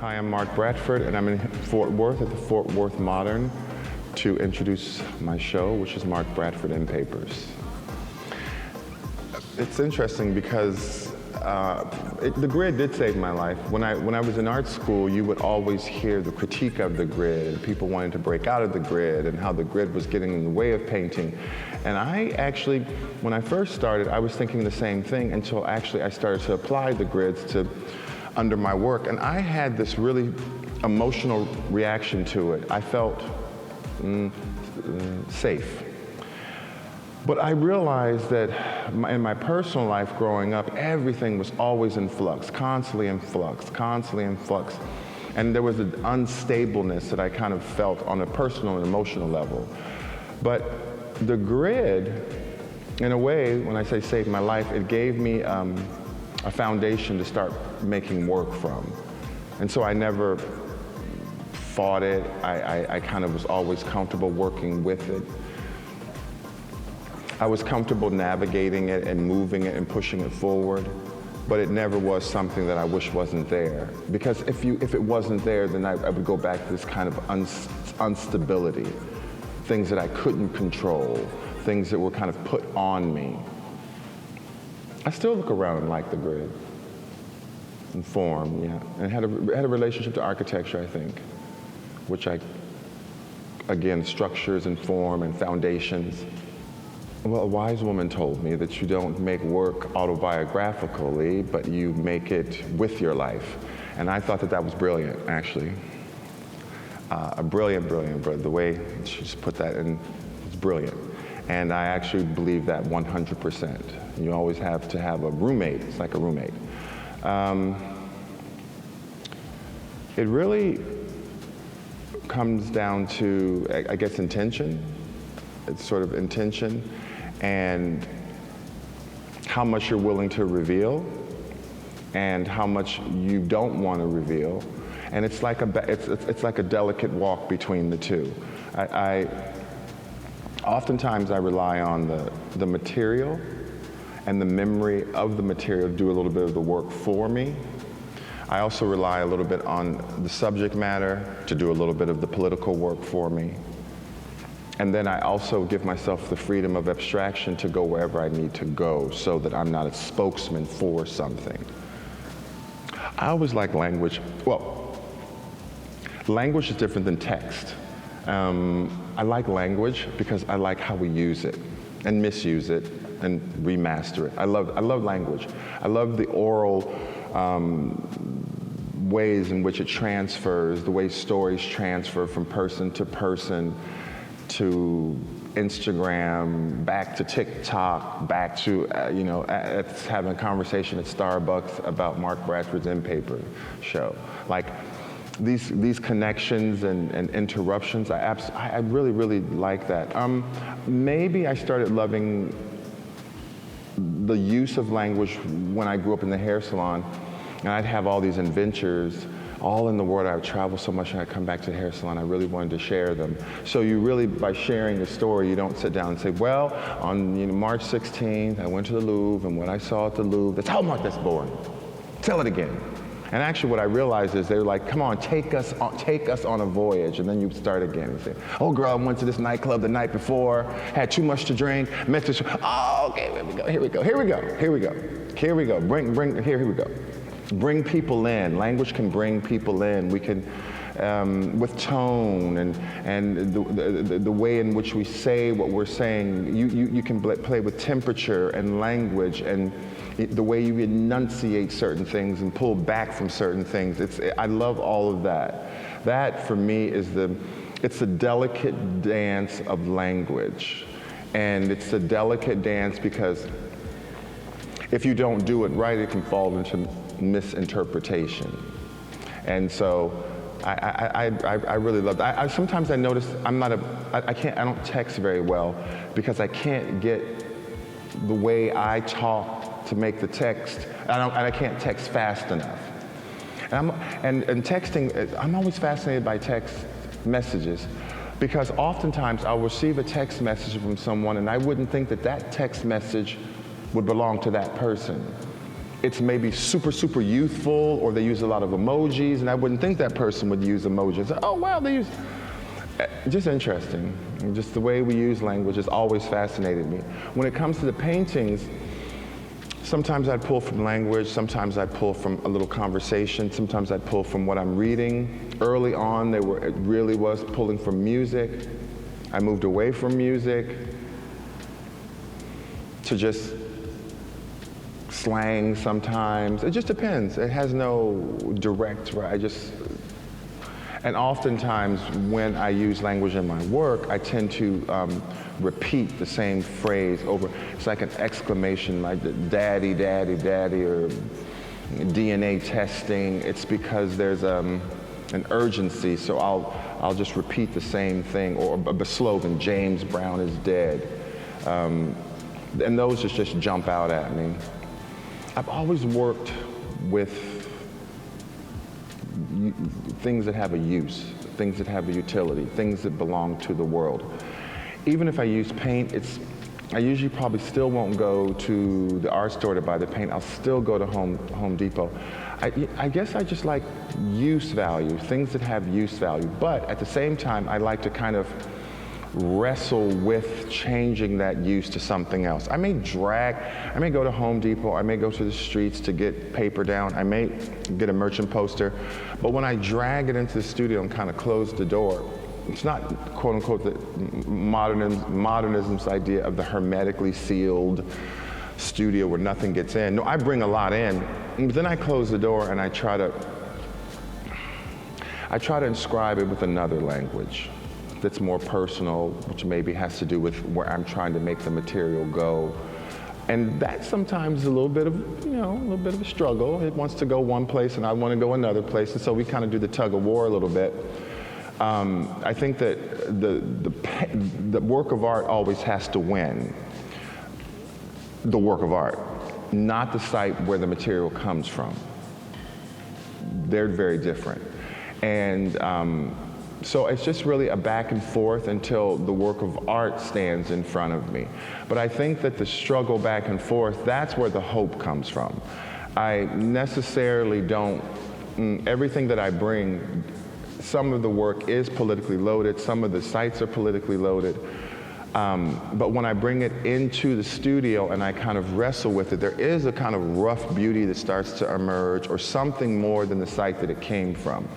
Hi, I'm Mark Bradford, and I'm in Fort Worth at the Fort Worth Modern to introduce my show, which is Mark Bradford in Papers. It's interesting because the grid did save my life. When I was in art school, you would always hear the critique of the grid, and people wanting to break out of the grid, and how the grid was getting in the way of painting. And I actually, when I first started, I was thinking the same thing until actually I started to apply the grids under my work, and I had this really emotional reaction to it. I felt safe. But I realized that in my personal life growing up, everything was always in flux, constantly in flux, constantly in flux. And there was an unstableness that I kind of felt on a personal and emotional level. But the grid, in a way, when I say saved my life, it gave me a foundation to start making work from. And so I never fought it. I kind of was always comfortable working with it. I was comfortable navigating it and moving it and pushing it forward, but it never was something that I wish wasn't there. Because if it wasn't there, then I would go back to this kind of instability, things that I couldn't control, things that were kind of put on me. I still look around and like the grid and form, yeah. And had a relationship to architecture, I think, which again, structures and form and foundations. Well, a wise woman told me that you don't make work autobiographically, but you make it with your life. And I thought that was brilliant, actually. Brilliant, but the way she just put that in, it's brilliant. And I actually believe that 100%. You always have to have a roommate. It's like a roommate. It really comes down to, I guess, intention. It's sort of intention and how much you're willing to reveal and how much you don't want to reveal. And it's like a delicate walk between the two. Oftentimes I rely on the material and the memory of the material to do a little bit of the work for me. I also rely a little bit on the subject matter to do a little bit of the political work for me. And then I also give myself the freedom of abstraction to go wherever I need to go so that I'm not a spokesman for something. I always like language. Well, language is different than text. I like language because I like how we use it and misuse it and remaster it. I love language. I love the oral ways in which it transfers, the way stories transfer from person to person, to Instagram, back to TikTok, back to, having a conversation at Starbucks about Mark Bradford's In Paper show. Like, these connections and interruptions, I really, really like that. Maybe I started loving the use of language when I grew up in the hair salon, and I'd have all these adventures all in the world. I would travel so much and I'd come back to the hair salon. I really wanted to share them. So you really, by sharing the story, you don't sit down and say, well, on March 16th, I went to the Louvre, and what I saw at the Louvre, oh, Mark, that's boring. Tell it again. And actually what I realized is they're like, come on, take us on a voyage. And then you start again and say, oh girl, I went to this nightclub the night before, had too much to drink, met this, oh, okay, here we go. Bring people in. Language can bring people in. We can, with tone and the way in which we say what we're saying, you can play with temperature and language and the way you enunciate certain things and pull back from certain things. I love all of that. That for me is it's a delicate dance of language. And it's a delicate dance because if you don't do it right, it can fall into misinterpretation. And so I really love that. Sometimes I notice I don't text very well because I can't get the way I talk to make the text, and I can't text fast enough. And texting, I'm always fascinated by text messages because oftentimes I'll receive a text message from someone and I wouldn't think that text message would belong to that person. it's maybe super, super youthful, or they use a lot of emojis, and I wouldn't think that person would use emojis. Oh, wow, they use, just interesting. Just the way we use language has always fascinated me. When it comes to the paintings, sometimes I'd pull from language, sometimes I'd pull from a little conversation, sometimes I'd pull from what I'm reading. Early on, it really was pulling from music. I moved away from music to just slang sometimes. It just depends. It has no direct, right? And oftentimes when I use language in my work, I tend to repeat the same phrase over. It's like an exclamation, like daddy, daddy, daddy, or DNA testing. It's because there's an urgency, so I'll just repeat the same thing, or a slogan, James Brown is dead. And those just jump out at me. I've always worked with things that have a use, things that have a utility, things that belong to the world. Even if I use paint, I usually probably still won't go to the art store to buy the paint. I'll still go to Home Depot. I guess I just like use value, things that have use value. But at the same time, I like to kind of wrestle with changing that use to something else. I may go to Home Depot, I may go to the streets to get paper down, I may get a merchant poster, but when I drag it into the studio and kind of close the door, it's not, quote unquote, the modernism's idea of the hermetically sealed studio where nothing gets in. No, I bring a lot in, but then I close the door and I try to inscribe it with another language that's more personal, which maybe has to do with where I'm trying to make the material go. And that sometimes is a little bit of a struggle. It wants to go one place and I want to go another place, and so we kind of do the tug of war a little bit. I think that the work of art always has to win. The work of art, not the site where the material comes from. They're very different. And so it's just really a back and forth until the work of art stands in front of me. But I think that the struggle back and forth, that's where the hope comes from. I necessarily don't, everything that I bring, some of the work is politically loaded, some of the sites are politically loaded. But when I bring it into the studio and I kind of wrestle with it, there is a kind of rough beauty that starts to emerge, or something more than the site that it came from.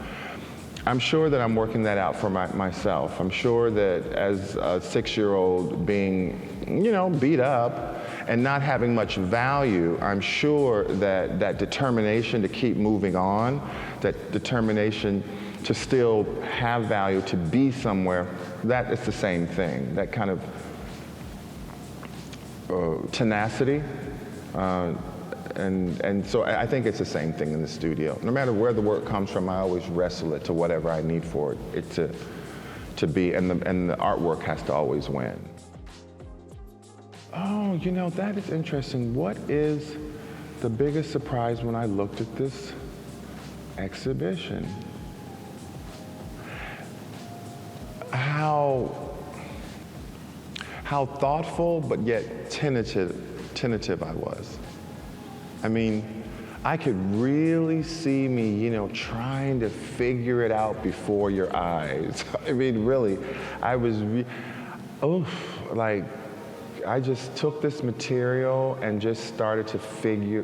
I'm sure that I'm working that out for myself. I'm sure that as a 6-year-old being, beat up and not having much value, I'm sure that that determination to keep moving on, that determination to still have value, to be somewhere, that is the same thing. That kind of tenacity. And so I think it's the same thing in the studio. No matter where the work comes from, I always wrestle it to whatever I need for it to be, and the artwork has to always win. Oh, that is interesting. What is the biggest surprise when I looked at this exhibition? How thoughtful but yet tentative I was. I mean, I could really see me, trying to figure it out before your eyes. I mean, really, I was, I just took this material and just started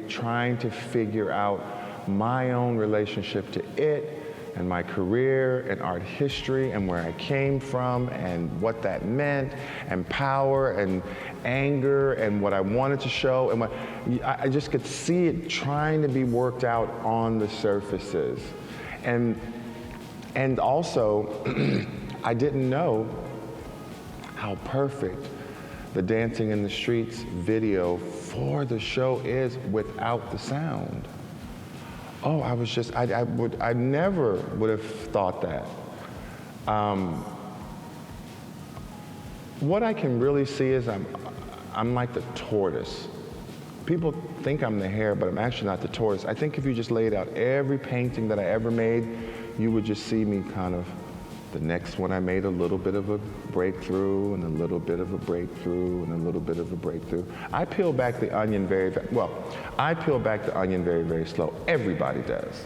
trying to figure out my own relationship to it, and my career and art history and where I came from and what that meant, and power and anger and what I wanted to show, and I just could see it trying to be worked out on the surfaces. And also, I didn't know how perfect the Dancing in the Streets video for the show is without the sound. Oh, I never would have thought that. What I can really see is I'm like the tortoise. People think I'm the hare, but I'm actually not the tortoise. I think if you just laid out every painting that I ever made, you would just see me kind of The next one I made a little bit of a breakthrough and a little bit of a breakthrough and a little bit of a breakthrough. I peel back the onion I peel back the onion very, very slow. Everybody does.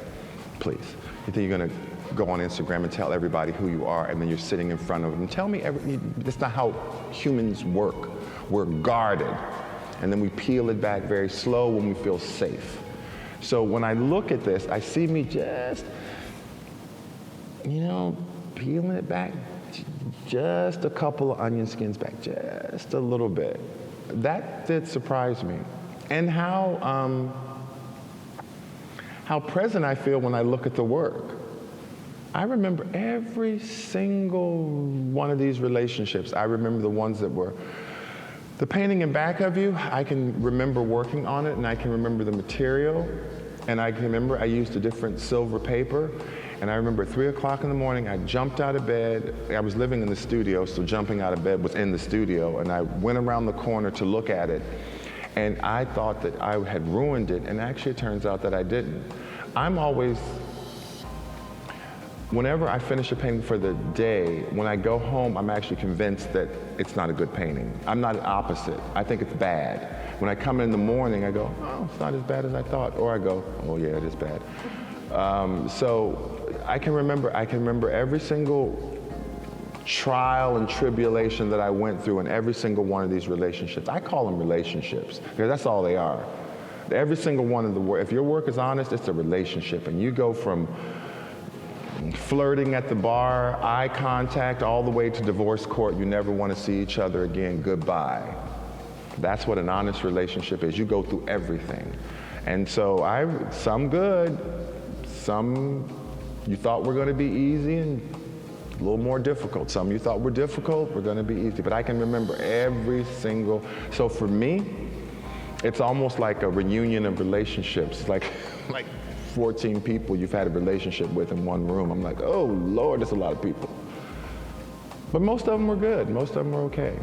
Please. You think you're going to go on Instagram and tell everybody who you are, and then you're sitting in front of them. Tell me, that's not how humans work. We're guarded. And then we peel it back very slow when we feel safe. So when I look at this, I see me just, peeling it back just a couple of onion skins back, just a little bit. That did surprise me. And how present I feel when I look at the work. I remember every single one of these relationships. I remember the ones that were the painting in back of you. I can remember working on it, and I can remember the material, and I can remember I used a different silver paper. And I remember at 3 o'clock in the morning, I jumped out of bed. I was living in the studio, so jumping out of bed was in the studio. And I went around the corner to look at it. And I thought that I had ruined it. And actually, it turns out that I didn't. Whenever I finish a painting for the day, when I go home, I'm actually convinced that it's not a good painting. I'm not opposite. I think it's bad. When I come in the morning, I go, oh, it's not as bad as I thought. Or I go, oh yeah, it is bad. So I can remember every single trial and tribulation that I went through in every single one of these relationships. I call them relationships because that's all they are. Every single one of the work, if your work is honest, it's a relationship. And you go from flirting at the bar, eye contact, all the way to divorce court. You never want to see each other again. Goodbye. That's what an honest relationship is. You go through everything. And so some good, some you thought were going to be easy and a little more difficult. Some you thought were difficult were going to be easy. But I can remember every single. So for me, it's almost like a reunion of relationships. It's like 14 people you've had a relationship with in one room. I'm like, oh Lord, that's a lot of people. But most of them were good. Most of them were okay.